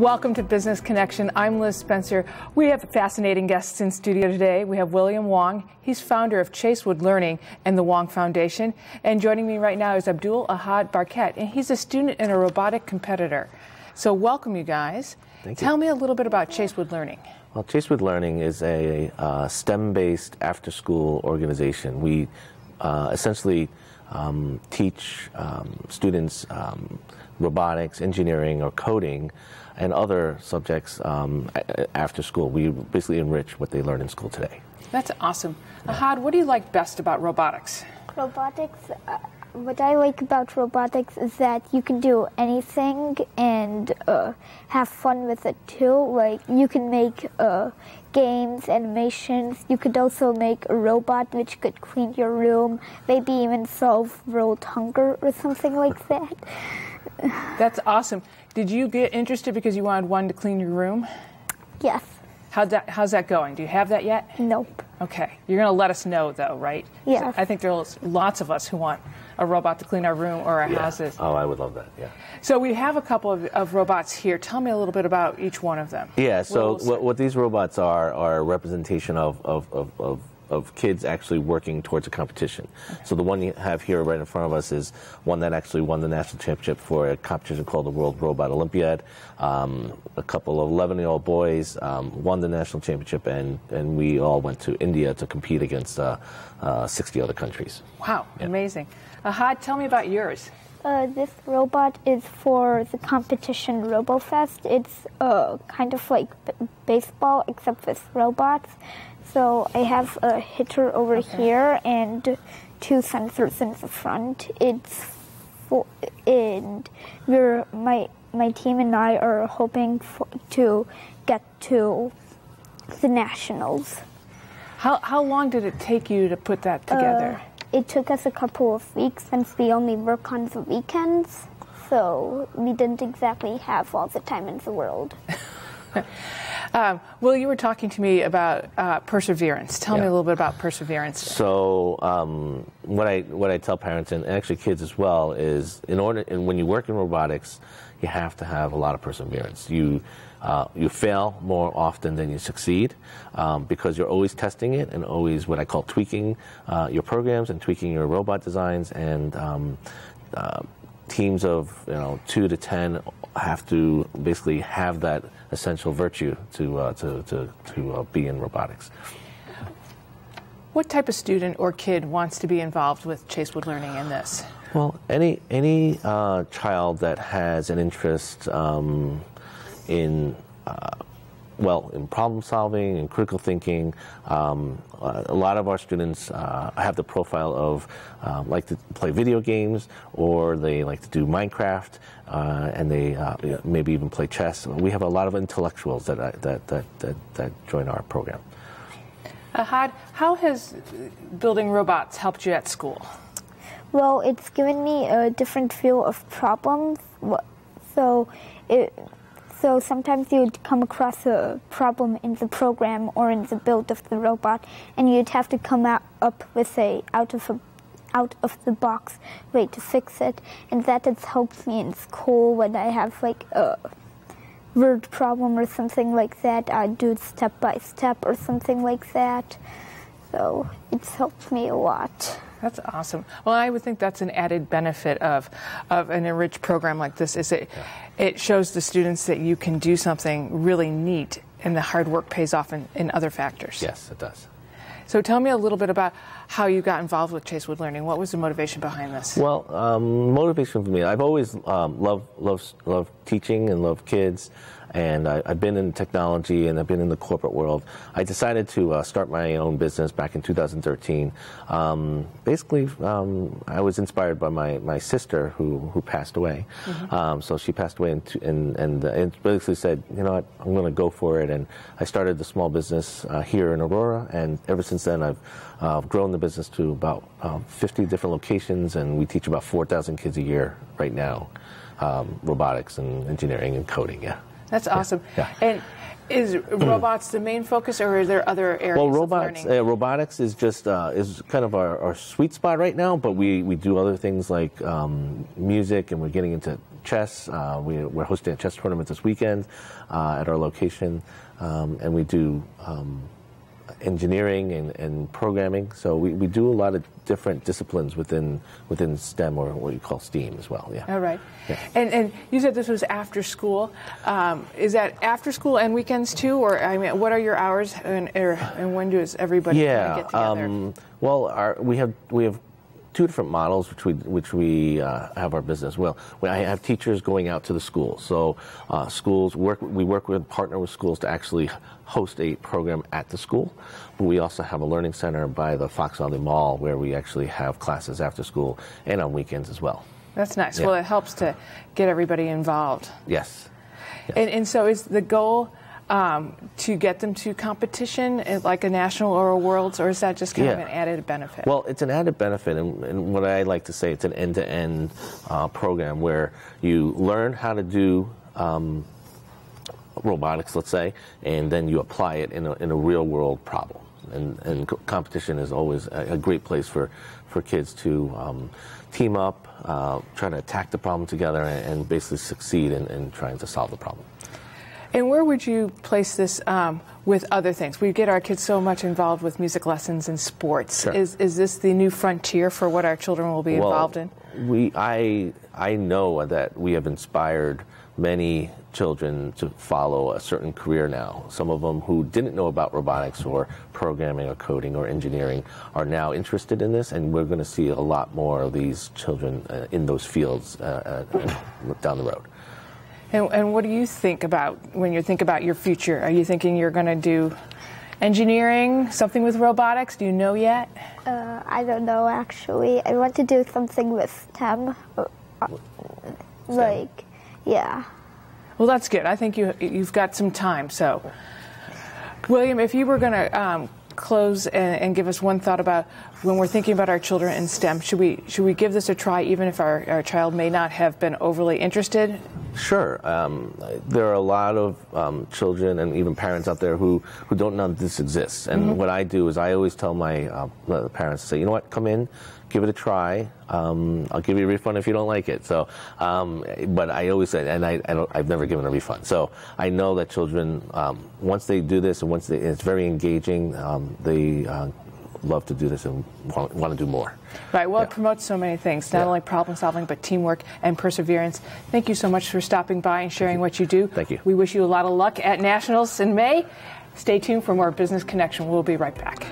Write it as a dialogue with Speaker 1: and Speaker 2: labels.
Speaker 1: Welcome to Business Connection. I'm Liz Spencer. We have fascinating guests in studio today. We have William Wong. He's founder of Chasewood Learning and the Wong Foundation. And joining me right now is Abdul Barkat, and he's a student and a robotic competitor. So welcome, you guys.
Speaker 2: Thank you.
Speaker 1: Tell me a little bit about Chasewood Learning.
Speaker 2: Well, Chasewood Learning is a STEM-based after-school organization. We essentially teach students robotics, engineering, or coding, and other subjects after school. We basically enrich what they learn in school today.
Speaker 1: That's awesome. Ahad, what do you like best about robotics?
Speaker 3: Robotics, what I like about robotics is that you can do anything and have fun with it too. Like, you can make games, animations. You could also make a robot which could clean your room, maybe even solve world hunger or something like that.
Speaker 1: That's awesome. Did you get interested because you wanted one to clean your room?
Speaker 3: Yes.
Speaker 1: How's that going? Do you have that yet?
Speaker 3: Nope.
Speaker 1: Okay. You're going to let us know, though, right?
Speaker 3: Yes.
Speaker 1: I think there's lots of us who want a robot to clean our room or our houses.
Speaker 2: Oh, I would love that, yeah.
Speaker 1: So we have a couple of robots here. Tell me a little bit about each one of them.
Speaker 2: Yeah, so what these robots are a representation of kids actually working towards a competition. Okay. So the one you have here right in front of us is one that actually won the national championship for a competition called the World Robot Olympiad. A couple of 11-year-old boys won the national championship, and we all went to India to compete against 60 other countries.
Speaker 1: Wow, yeah. Amazing. Ahad, tell me about yours.
Speaker 3: This robot is for the competition Robofist. It's kind of like baseball except with robots. So I have a hitter over here and two sensors in the front. My team and I are hoping to get to the nationals.
Speaker 1: How long did it take you to put that together?
Speaker 3: It took us a couple of weeks since we only work on the weekends, so we didn't exactly have all the time in the world.
Speaker 1: Well, you were talking to me about perseverance. Tell me a little bit about perseverance.
Speaker 2: So what I tell parents and actually kids as well is when you work in robotics, you have to have a lot of perseverance. You fail more often than you succeed because you're always testing it and always what I call tweaking your programs and tweaking your robot designs, and teams of 2 to 10 have to basically have that essential virtue to be in robotics.
Speaker 1: What type of student or kid wants to be involved with Chasewood Learning in this?
Speaker 2: Well, any child that has an interest in problem solving and critical thinking. A lot of our students have the profile of like to play video games, or they like to do Minecraft, and they maybe even play chess. We have a lot of intellectuals that join our program.
Speaker 3: Ahad,
Speaker 1: how has building robots helped you at school?
Speaker 3: Well, it's given me a different view of problems. So sometimes you'd come across a problem in the program or in the build of the robot, and you'd have to come up with a out of the box way to fix it. And that has helped me in school when I have like a word problem or something like that. I'd do it step by step or something like that. So it's helped me a lot.
Speaker 1: That's awesome. Well, I would think that's an added benefit of an enriched program like this, is it shows the students that you can do something really neat, and the hard work pays off in other factors.
Speaker 2: Yes, it does.
Speaker 1: So tell me a little bit about how you got involved with Chasewood Learning. What was the motivation behind this?
Speaker 2: Well, motivation for me, I've always loved teaching and loved kids. And I've been in technology and I've been in the corporate world. I decided to start my own business back in 2013. Basically, I was inspired by my sister who passed away. Mm-hmm. So she passed away and basically said, you know what, I'm going to go for it. And I started the small business here in Aurora. And ever since then, I've grown the business to about 50 different locations. And we teach about 4,000 kids a year right now, robotics and engineering and coding, yeah.
Speaker 1: That's awesome.
Speaker 2: Yeah.
Speaker 1: And is robots the main focus, or are there other areas
Speaker 2: Well,
Speaker 1: of learning?
Speaker 2: robotics is just is kind of our sweet spot right now, but we do other things like music, and we're getting into chess. We're hosting a chess tournament this weekend at our location, and we do engineering and programming. So we do a lot of different disciplines within STEM, or what you call STEAM as well. Yeah.
Speaker 1: All right.
Speaker 2: Yeah.
Speaker 1: And you said this was after school. Is that after school and weekends too, or I mean, what are your hours, and when does everybody kind of get together?
Speaker 2: Well, we have two different models which we have our business. Well, I have teachers going out to the schools. So schools we partner with schools to actually host a program at the school. But we also have a learning center by the Fox Valley Mall where we actually have classes after school and on weekends as well.
Speaker 1: That's nice.
Speaker 2: Yeah.
Speaker 1: Well, it helps to get everybody involved.
Speaker 2: Yes.
Speaker 1: And so is the goal to get them to competition, like a national or a worlds, or is that just kind of an added benefit?
Speaker 2: Well, it's an added benefit, and what I like to say, it's an end-to-end program where you learn how to do robotics, let's say, and then you apply it in a real-world problem. And competition is always a great place for kids to team up, try to attack the problem together, and basically succeed in trying to solve the problem.
Speaker 1: And where would you place this with other things? We get our kids so much involved with music lessons and sports.
Speaker 2: Sure.
Speaker 1: Is this the new frontier for what our children will be involved in?
Speaker 2: I know that we have inspired many children to follow a certain career now. Some of them who didn't know about robotics or programming or coding or engineering are now interested in this, and we're going to see a lot more of these children in those fields down the road.
Speaker 1: And what do you think about when you think about your future? Are you thinking you're going to do engineering, something with robotics? Do you know yet?
Speaker 3: I don't know, actually. I want to do something with STEM. Yeah.
Speaker 1: Well, that's good. I think you've got some time. So, William, if you were going to close and give us one thought about when we're thinking about our children in STEM, should we give this a try even if our child may not have been overly interested?
Speaker 2: Sure. There are a lot of children and even parents out there who don't know this exists. And what I do is I always tell my parents to say, you know what, come in, give it a try. I'll give you a refund if you don't like it. So, but I always say, and I've never given a refund. So I know that children, once they do this and it's very engaging, they love to do this and want to do more.
Speaker 1: Right. Well, it promotes so many things, not only problem solving, but teamwork and perseverance. Thank you so much for stopping by and sharing what you do.
Speaker 2: Thank you.
Speaker 1: We wish you a lot of luck at Nationals in May. Stay tuned for more Business Connection. We'll be right back.